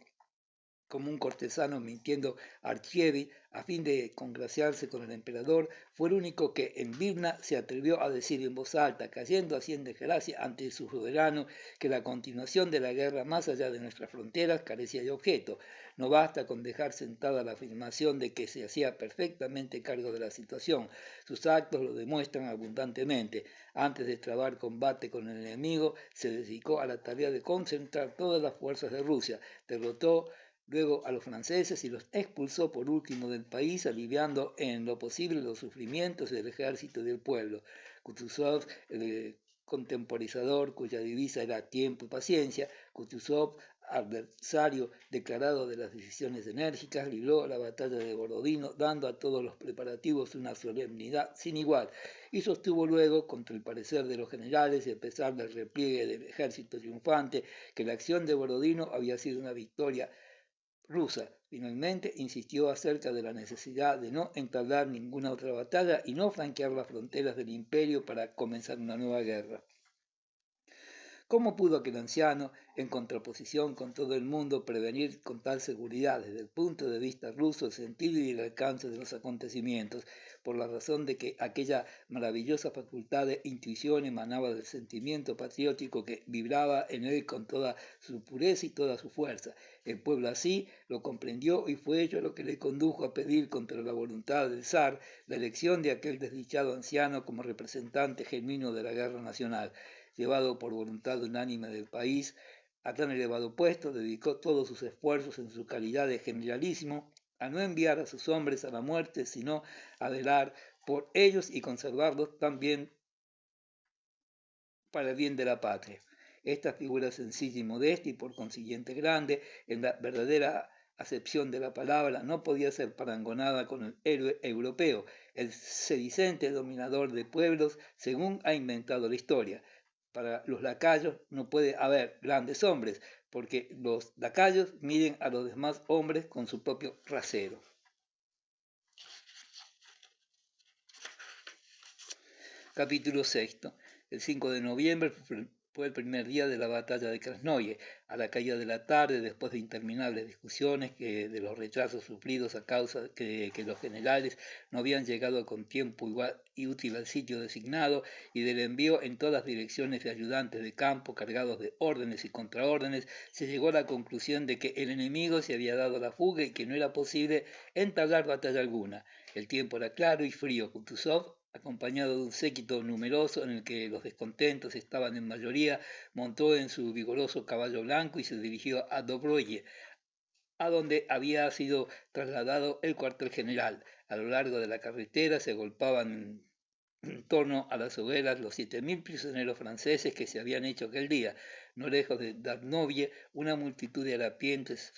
[SPEAKER 1] como un cortesano mintiendo Archievi a fin de congraciarse con el emperador, fue el único que en Vilna se atrevió a decir en voz alta, cayendo así en desgracia ante su soberano, que la continuación de la guerra más allá de nuestras fronteras carecía de objeto. No basta con dejar sentada la afirmación de que se hacía perfectamente cargo de la situación. Sus actos lo demuestran abundantemente. Antes de trabar combate con el enemigo, se dedicó a la tarea de concentrar todas las fuerzas de Rusia. Derrotó luego a los franceses y los expulsó por último del país, aliviando en lo posible los sufrimientos del ejército y del pueblo. Kutuzov, el contemporizador cuya divisa era tiempo y paciencia, Kutuzov, adversario declarado de las decisiones enérgicas, libró la batalla de Borodino, dando a todos los preparativos una solemnidad sin igual, y sostuvo luego, contra el parecer de los generales y a pesar del repliegue del ejército triunfante, que la acción de Borodino había sido una victoria rusa. Finalmente insistió acerca de la necesidad de no entablar ninguna otra batalla y no franquear las fronteras del imperio para comenzar una nueva guerra. ¿Cómo pudo aquel anciano, en contraposición con todo el mundo, prevenir con tal seguridad desde el punto de vista ruso el sentido y el alcance de los acontecimientos, por la razón de que aquella maravillosa facultad de intuición emanaba del sentimiento patriótico que vibraba en él con toda su pureza y toda su fuerza? El pueblo así lo comprendió y fue ello lo que le condujo a pedir contra la voluntad del zar la elección de aquel desdichado anciano como representante genuino de la guerra nacional. Llevado por voluntad unánime del país a tan elevado puesto, dedicó todos sus esfuerzos en su calidad de generalísimo a no enviar a sus hombres a la muerte, sino a velar por ellos y conservarlos también para el bien de la patria. Esta figura sencilla y modesta y por consiguiente grande, en la verdadera acepción de la palabra, no podía ser parangonada con el héroe europeo, el sedicente dominador de pueblos, según ha inventado la historia. Para los lacayos no puede haber grandes hombres, porque los lacayos miden a los demás hombres con su propio rasero. Capítulo sexto. El 5 de noviembre fue el primer día de la batalla de Krasnoye. A la caída de la tarde, después de interminables discusiones de los retrasos sufridos a causa de que los generales no habían llegado con tiempo igual y útil al sitio designado y del envío en todas direcciones de ayudantes de campo cargados de órdenes y contraórdenes, se llegó a la conclusión de que el enemigo se había dado la fuga y que no era posible entablar batalla alguna. El tiempo era claro y frío. Kutuzov, acompañado de un séquito numeroso en el que los descontentos estaban en mayoría, montó en su vigoroso caballo blanco y se dirigió a Dobroye, a donde había sido trasladado el cuartel general. A lo largo de la carretera se agolpaban en torno a las hogueras los 7.000 prisioneros franceses que se habían hecho aquel día. No lejos de Darnovie, una multitud de harapientos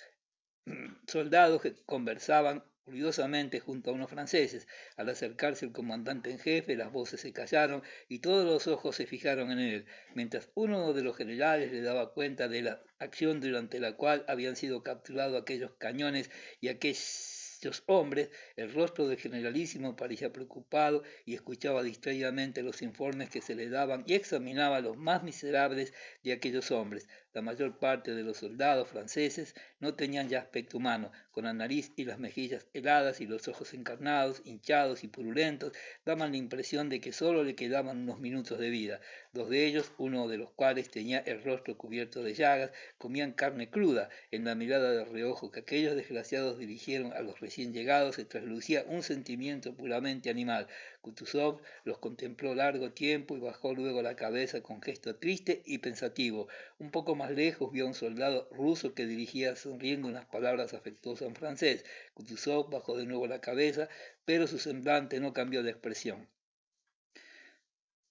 [SPEAKER 1] soldados que conversaban ruidosamente junto a unos franceses. Al acercarse el comandante en jefe, las voces se callaron y todos los ojos se fijaron en él, mientras uno de los generales le daba cuenta de la acción durante la cual habían sido capturados aquellos cañones y aquellos hombres. El rostro del generalísimo parecía preocupado y escuchaba distraídamente los informes que se le daban y examinaba los más miserables de aquellos hombres. La mayor parte de los soldados franceses no tenían ya aspecto humano, con la nariz y las mejillas heladas y los ojos encarnados, hinchados y purulentos, daban la impresión de que solo le quedaban unos minutos de vida. Dos de ellos, uno de los cuales tenía el rostro cubierto de llagas, comían carne cruda. En la mirada de reojo que aquellos desgraciados dirigieron a los recién llegados se traslucía un sentimiento puramente animal. Kutuzov los contempló largo tiempo y bajó luego la cabeza con gesto triste y pensativo. Un poco más lejos vio a un soldado ruso que dirigía sonriendo unas palabras afectuosas en francés. Kutuzov bajó de nuevo la cabeza, pero su semblante no cambió de expresión.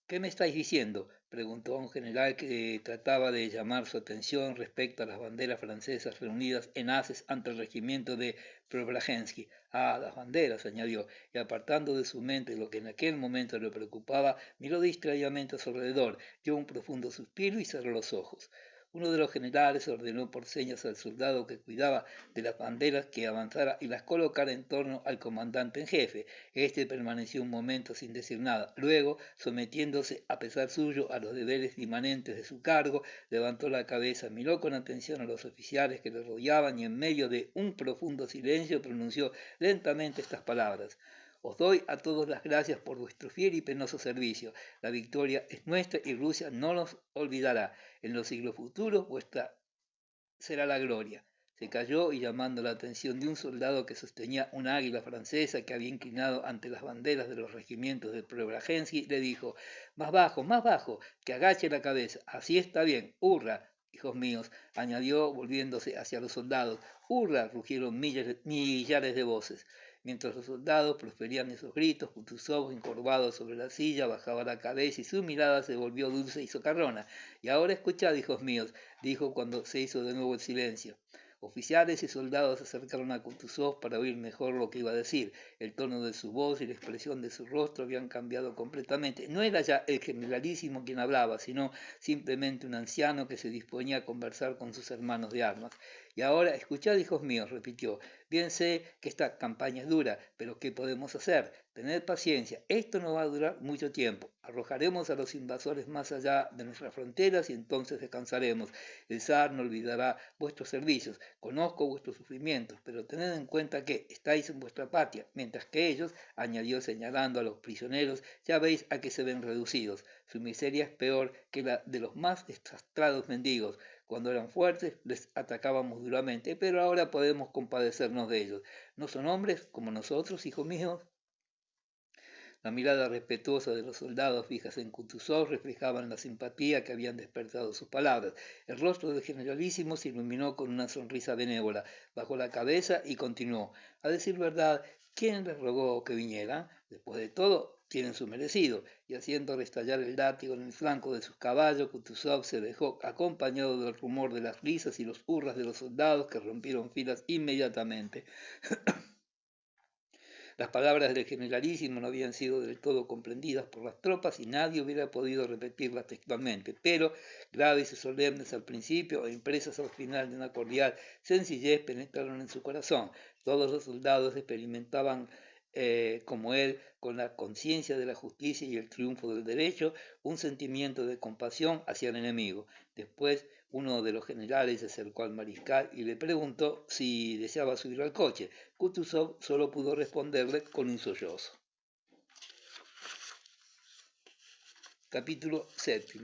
[SPEAKER 1] ¿Qué me estáis diciendo?, preguntó a un general que trataba de llamar su atención respecto a las banderas francesas reunidas en haces ante el regimiento de Preobrazhensky. Ah, las banderas, añadió, y apartando de su mente lo que en aquel momento le preocupaba, miró distraídamente a su alrededor, dio un profundo suspiro y cerró los ojos. Uno de los generales ordenó por señas al soldado que cuidaba de las banderas que avanzara y las colocara en torno al comandante en jefe. Este permaneció un momento sin decir nada. Luego, sometiéndose a pesar suyo a los deberes inmanentes de su cargo, levantó la cabeza, miró con atención a los oficiales que le rodeaban y en medio de un profundo silencio pronunció lentamente estas palabras: os doy a todos las gracias por vuestro fiel y penoso servicio. La victoria es nuestra y Rusia no nos olvidará. En los siglos futuros vuestra será la gloria. Se cayó y llamando la atención de un soldado que sostenía una águila francesa que había inclinado ante las banderas de los regimientos de Preobrazhensky, le dijo: más bajo, que agache la cabeza. Así está bien, hurra. Hijos míos, añadió volviéndose hacia los soldados. ¡Hurra! Rugieron millares de voces. Mientras los soldados proferían esos gritos, Kutuzov, encorvado sobre la silla, bajaba la cabeza y su mirada se volvió dulce y socarrona. Y ahora escuchad, hijos míos, dijo cuando se hizo de nuevo el silencio. Oficiales y soldados se acercaron a Kutuzov para oír mejor lo que iba a decir. El tono de su voz y la expresión de su rostro habían cambiado completamente. No era ya el generalísimo quien hablaba, sino simplemente un anciano que se disponía a conversar con sus hermanos de armas. Y ahora, escuchad, hijos míos, repitió. Bien sé que esta campaña es dura, pero ¿qué podemos hacer? Tened paciencia, esto no va a durar mucho tiempo. Arrojaremos a los invasores más allá de nuestras fronteras y entonces descansaremos. El zar no olvidará vuestros servicios. Conozco vuestros sufrimientos, pero tened en cuenta que estáis en vuestra patria, mientras que ellos, añadió señalando a los prisioneros, ya veis a qué se ven reducidos. Su miseria es peor que la de los más desastrados mendigos. Cuando eran fuertes les atacábamos duramente, pero ahora podemos compadecernos de ellos. ¿No son hombres como nosotros, hijos míos? La mirada respetuosa de los soldados fijas en Kutuzov reflejaban la simpatía que habían despertado sus palabras. El rostro del generalísimo se iluminó con una sonrisa benévola. Bajó la cabeza y continuó: a decir verdad, ¿quién les rogó que vinieran? Después de todo, tienen su merecido. Y haciendo restallar el látigo en el flanco de sus caballos, Kutuzov se dejó, acompañado del rumor de las risas y los hurras de los soldados que rompieron filas inmediatamente. Las palabras del generalísimo no habían sido del todo comprendidas por las tropas y nadie hubiera podido repetirlas textualmente, pero, graves y solemnes al principio e impresas al final de una cordial sencillez, penetraron en su corazón. Todos los soldados experimentaban, como él, con la conciencia de la justicia y el triunfo del derecho, un sentimiento de compasión hacia el enemigo. Después, uno de los generales se acercó al mariscal y le preguntó si deseaba subir al coche. Kutuzov solo pudo responderle con un sollozo. Capítulo 7.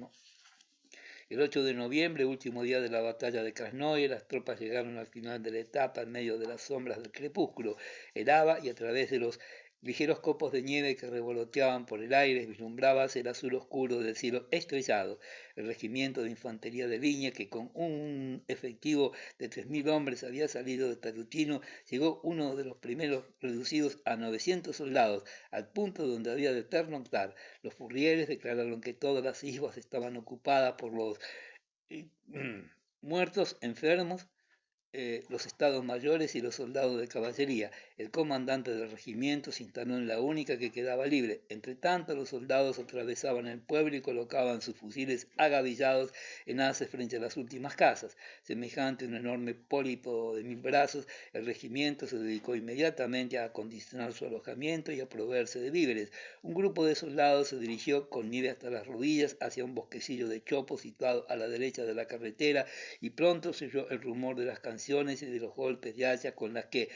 [SPEAKER 1] El 8 de noviembre, último día de la batalla de Krasnoye, las tropas llegaron al final de la etapa en medio de las sombras del crepúsculo. Helaba y a través de los ligeros copos de nieve que revoloteaban por el aire vislumbrábase el azul oscuro del cielo estrellado. El regimiento de infantería de línea, que con un efectivo de 3.000 hombres había salido de Tarutino, llegó uno de los primeros reducidos a 900 soldados, al punto donde había de pernoctar. Los furrieres declararon que todas las islas estaban ocupadas por los muertos, enfermos, los estados mayores y los soldados de caballería. El comandante del regimiento se instaló en la única que quedaba libre. Entre tanto, los soldados atravesaban el pueblo y colocaban sus fusiles agavillados en haces frente a las últimas casas. Semejante a un enorme pólipo de 1000 brazos, el regimiento se dedicó inmediatamente a acondicionar su alojamiento y a proveerse de víveres. Un grupo de soldados se dirigió con nieve hasta las rodillas hacia un bosquecillo de chopos situado a la derecha de la carretera y pronto se oyó el rumor de las canciones y de los golpes de hacha con las que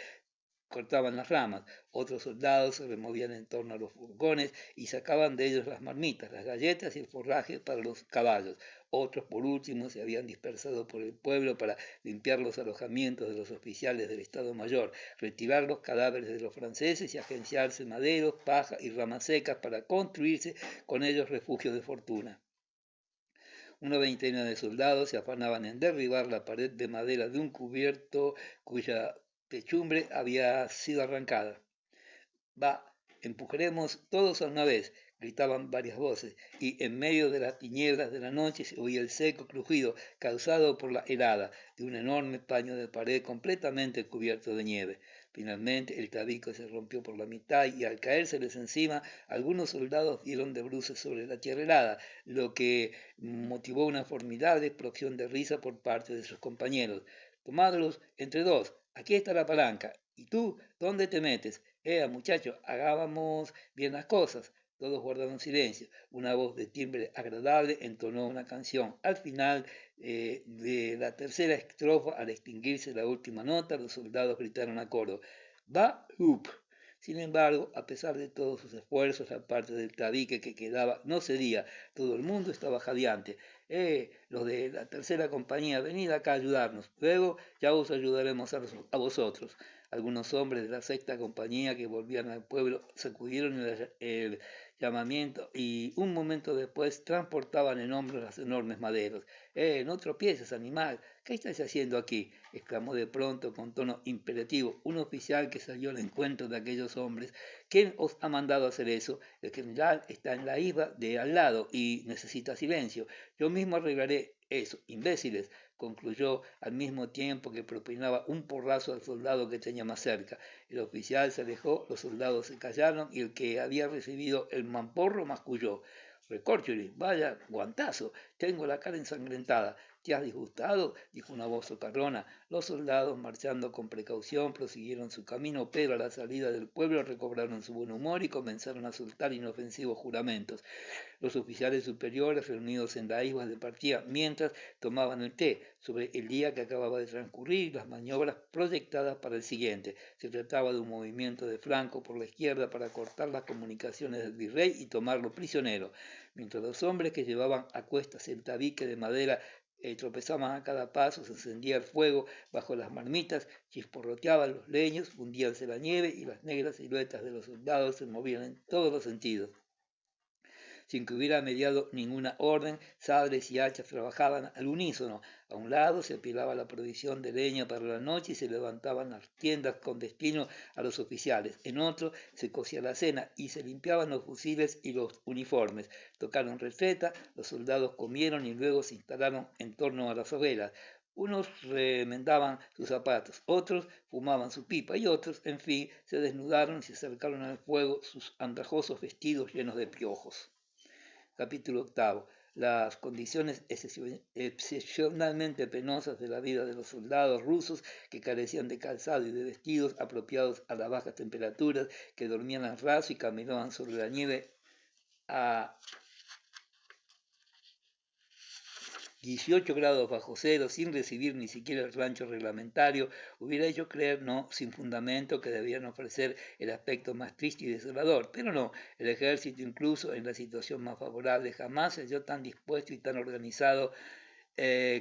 [SPEAKER 1] cortaban las ramas. Otros soldados se removían en torno a los furgones y sacaban de ellos las marmitas, las galletas y el forraje para los caballos. Otros, por último, se habían dispersado por el pueblo para limpiar los alojamientos de los oficiales del Estado Mayor, retirar los cadáveres de los franceses y agenciarse maderos, paja y ramas secas para construirse con ellos refugios de fortuna. Una veintena de soldados se afanaban en derribar la pared de madera de un cubierto cuya techumbre había sido arrancada. Va, empujaremos todos a una vez, gritaban varias voces, y en medio de las tinieblas de la noche se oía el seco crujido causado por la helada de un enorme paño de pared completamente cubierto de nieve. Finalmente el tabique se rompió por la mitad y al caérseles encima, algunos soldados dieron de bruces sobre la tierra helada, lo que motivó una formidable explosión de risa por parte de sus compañeros. Tomadlos entre dos, aquí está la palanca. ¿Y tú dónde te metes? Muchacho, hagábamos bien las cosas. Todos guardaron silencio. Una voz de timbre agradable entonó una canción. Al final de la tercera estrofa, al extinguirse la última nota, los soldados gritaron a coro: ¡Va up! Sin embargo, a pesar de todos sus esfuerzos, la parte del tabique que quedaba no cedía. Todo el mundo estaba jadeante. Los de la tercera compañía, venid acá a ayudarnos. Luego ya os ayudaremos a vosotros. Algunos hombres de la sexta compañía que volvían al pueblo sacudieron el llamamiento y un momento después transportaban en hombros las enormes maderos. No tropieces, animal. ¿Qué estás haciendo aquí? Exclamó de pronto con tono imperativo un oficial que salió al encuentro de aquellos hombres. ¿Quién os ha mandado a hacer eso? El general está en la isla de al lado y necesita silencio. Yo mismo arreglaré eso, imbéciles, concluyó al mismo tiempo que propinaba un porrazo al soldado que tenía más cerca. El oficial se alejó, los soldados se callaron y el que había recibido el mamporro masculló. Recorcholi, vaya guantazo, tengo la cara ensangrentada. ¿Te has disgustado? Dijo una voz socarrona. Los soldados, marchando con precaución, prosiguieron su camino, pero a la salida del pueblo recobraron su buen humor y comenzaron a soltar inofensivos juramentos. Los oficiales superiores reunidos en la isla de partida mientras tomaban el té sobre el día que acababa de transcurrir y las maniobras proyectadas para el siguiente. Se trataba de un movimiento de flanco por la izquierda para cortar las comunicaciones del virrey y tomarlo prisionero, mientras los hombres que llevaban a cuestas el tabique de madera tropezaban a cada paso, se encendía el fuego bajo las marmitas, chisporroteaban los leños, hundíanse la nieve y las negras siluetas de los soldados se movían en todos los sentidos. Sin que hubiera mediado ninguna orden, sables y hachas trabajaban al unísono. A un lado se apilaba la provisión de leña para la noche y se levantaban las tiendas con destino a los oficiales. En otro se cocía la cena y se limpiaban los fusiles y los uniformes. Tocaron receta, los soldados comieron y luego se instalaron en torno a las hogueras. Unos remendaban sus zapatos, otros fumaban su pipa y otros, en fin, se desnudaron y se acercaron al fuego sus andrajosos vestidos llenos de piojos. Capítulo octavo. Las condiciones excepcionalmente penosas de la vida de los soldados rusos que carecían de calzado y de vestidos apropiados a las bajas temperaturas, que dormían al raso y caminaban sobre la nieve a 18 grados bajo cero, sin recibir ni siquiera el rancho reglamentario, hubiera hecho creer, no sin fundamento, que debían ofrecer el aspecto más triste y desolador. Pero no, el ejército, incluso en la situación más favorable, jamás se halló tan dispuesto y tan organizado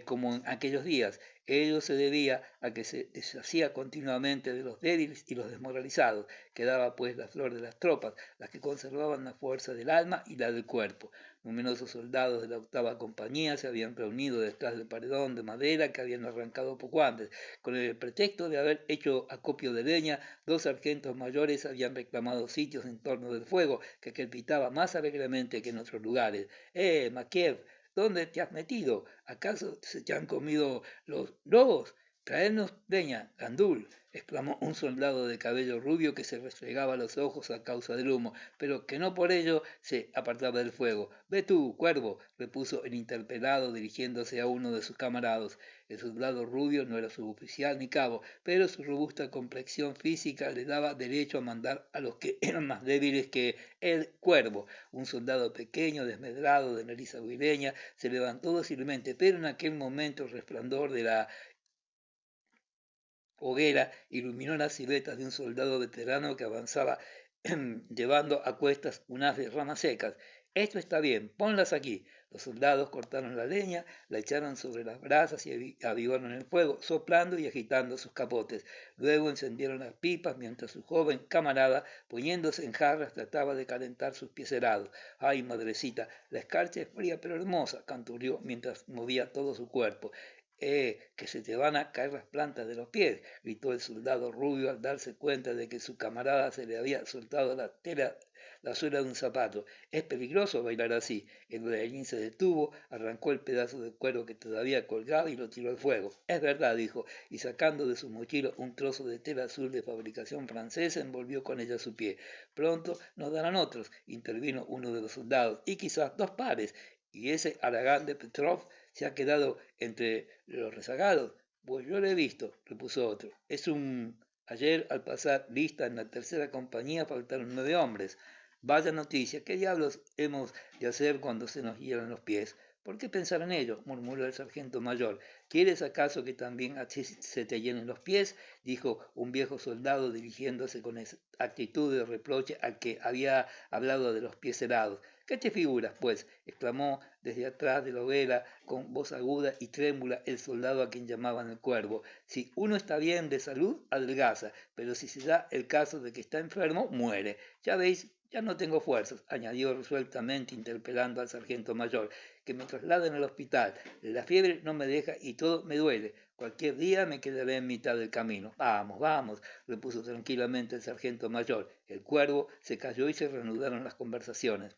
[SPEAKER 1] como en aquellos días. Ello se debía a que se deshacía continuamente de los débiles y los desmoralizados. Quedaba pues la flor de las tropas, las que conservaban la fuerza del alma y la del cuerpo. Numerosos soldados de la octava compañía se habían reunido detrás del paredón de madera que habían arrancado poco antes. Con el pretexto de haber hecho acopio de leña, dos sargentos mayores habían reclamado sitios en torno del fuego, que crepitaba más alegremente que en otros lugares. Makiev, ¿dónde te has metido? ¿Acaso se te han comido los lobos? Traernos leña, gandul, exclamó un soldado de cabello rubio que se restregaba los ojos a causa del humo, pero que no por ello se apartaba del fuego. Ve tú, cuervo, repuso el interpelado dirigiéndose a uno de sus camaradas. El soldado rubio no era suboficial ni cabo, pero su robusta complexión física le daba derecho a mandar a los que eran más débiles que el cuervo. Un soldado pequeño, desmedrado, de nariz aguileña, se levantó dócilmente, pero en aquel momento el resplandor de la hoguera iluminó las siluetas de un soldado veterano que avanzaba llevando a cuestas un haz de ramas secas. Esto está bien, ponlas aquí. Los soldados cortaron la leña, la echaron sobre las brasas y avivaron el fuego, soplando y agitando sus capotes. Luego encendieron las pipas mientras su joven camarada, poniéndose en jarras, trataba de calentar sus pies helados. ¡Ay, madrecita! La escarcha es fría pero hermosa, canturrió mientras movía todo su cuerpo. Que se te van a caer las plantas de los pies, gritó el soldado rubio al darse cuenta de que su camarada se le había soltado la tela la suela de un zapato. Es peligroso bailar así. El bailarín se detuvo, arrancó el pedazo de cuero que todavía colgaba y lo tiró al fuego. Es verdad, dijo, y sacando de su mochila un trozo de tela azul de fabricación francesa, envolvió con ella su pie. Pronto nos darán otros, intervino uno de los soldados, y quizás dos pares. Y ese Aragán de Petrov se ha quedado entre los rezagados. Pues yo lo he visto, repuso otro. Es un... Ayer, al pasar lista en la tercera compañía, faltaron 9 hombres. Vaya noticia, ¿qué diablos hemos de hacer cuando se nos hielan los pies? ¿Por qué pensar en ello? Murmuró el sargento mayor. ¿Quieres acaso que también a ti se te llenen los pies? Dijo un viejo soldado dirigiéndose con actitud de reproche al que había hablado de los pies helados. ¿Qué te figuras, pues? Exclamó desde atrás de la hoguera con voz aguda y trémula el soldado a quien llamaban el cuervo. Si uno está bien de salud, adelgaza, pero si se da el caso de que está enfermo, muere. Ya veis, ya no tengo fuerzas, añadió resueltamente interpelando al sargento mayor, que me trasladen al hospital. La fiebre no me deja y todo me duele. Cualquier día me quedaré en mitad del camino. Vamos, vamos, repuso tranquilamente el sargento mayor. El cuervo se calló y se reanudaron las conversaciones.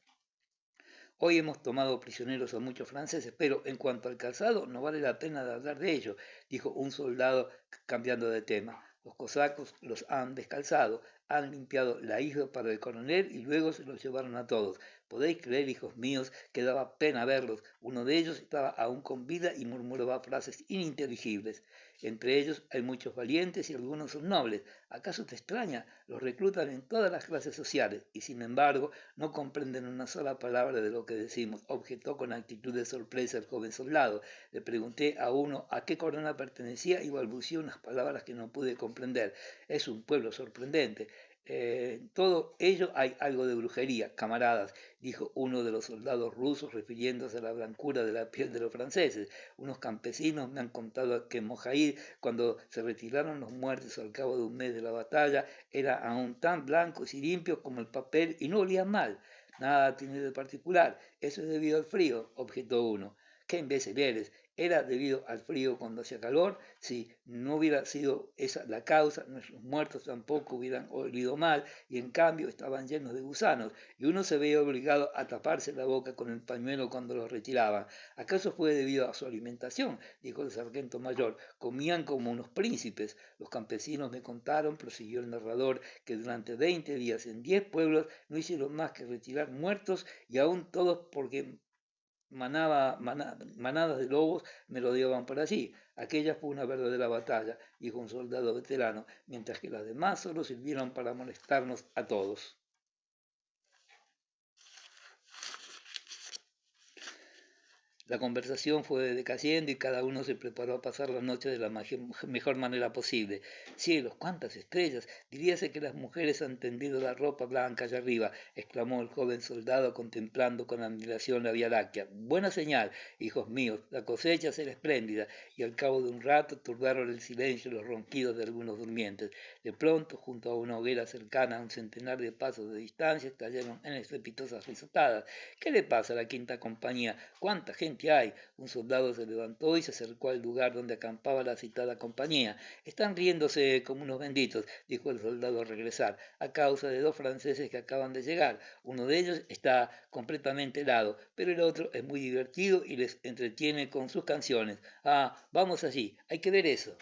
[SPEAKER 1] Hoy hemos tomado prisioneros a muchos franceses, pero en cuanto al calzado, no vale la pena de hablar de ello, dijo un soldado cambiando de tema. Los cosacos los han descalzado, han limpiado la hija para el coronel y luego se los llevaron a todos. Podéis creer, hijos míos, que daba pena verlos. Uno de ellos estaba aún con vida y murmuraba frases ininteligibles. Entre ellos hay muchos valientes y algunos son nobles. ¿Acaso te extraña? Los reclutan en todas las clases sociales y sin embargo no comprenden una sola palabra de lo que decimos, objetó con actitud de sorpresa el joven soldado. Le pregunté a uno a qué corona pertenecía y balbució unas palabras que no pude comprender. Es un pueblo sorprendente. En todo ello hay algo de brujería, camaradas, dijo uno de los soldados rusos refiriéndose a la blancura de la piel de los franceses. Unos campesinos me han contado que en Mojair, cuando se retiraron los muertos al cabo de un mes de la batalla, era aún tan blancos y limpios como el papel y no olían mal. Nada tiene de particular, eso es debido al frío, objetó uno. ¡Qué imbécil eres! Era debido al frío cuando hacía calor. Si no hubiera sido esa la causa, nuestros muertos tampoco hubieran olido mal y en cambio estaban llenos de gusanos y uno se veía obligado a taparse la boca con el pañuelo cuando los retiraban. ¿Acaso fue debido a su alimentación? Dijo el sargento mayor. Comían como unos príncipes. Los campesinos me contaron, prosiguió el narrador, que durante 20 días en 10 pueblos no hicieron más que retirar muertos y aún todos porque manadas de lobos merodeaban por allí. Aquella fue una verdadera batalla, dijo un soldado veterano, mientras que las demás solo sirvieron para molestarnos a todos. La conversación fue decayendo y cada uno se preparó a pasar la noche de la mejor manera posible. Cielos, cuántas estrellas. Diríase que las mujeres han tendido la ropa blanca allá arriba, exclamó el joven soldado contemplando con admiración la Vía Láctea. Buena señal, hijos míos, la cosecha será espléndida. Y al cabo de un rato turbaron el silencio los ronquidos de algunos durmientes. De pronto, junto a una hoguera cercana a un centenar de pasos de distancia, estallaron en estrepitosas risotadas. ¿Qué le pasa a la quinta compañía? ¿Cuánta gente hay? Un soldado se levantó y se acercó al lugar donde acampaba la citada compañía. Están riéndose como unos benditos, dijo el soldado al regresar, a causa de 2 franceses que acaban de llegar. Uno de ellos está completamente helado, pero el otro es muy divertido y les entretiene con sus canciones. Ah, vamos allí, hay que ver eso.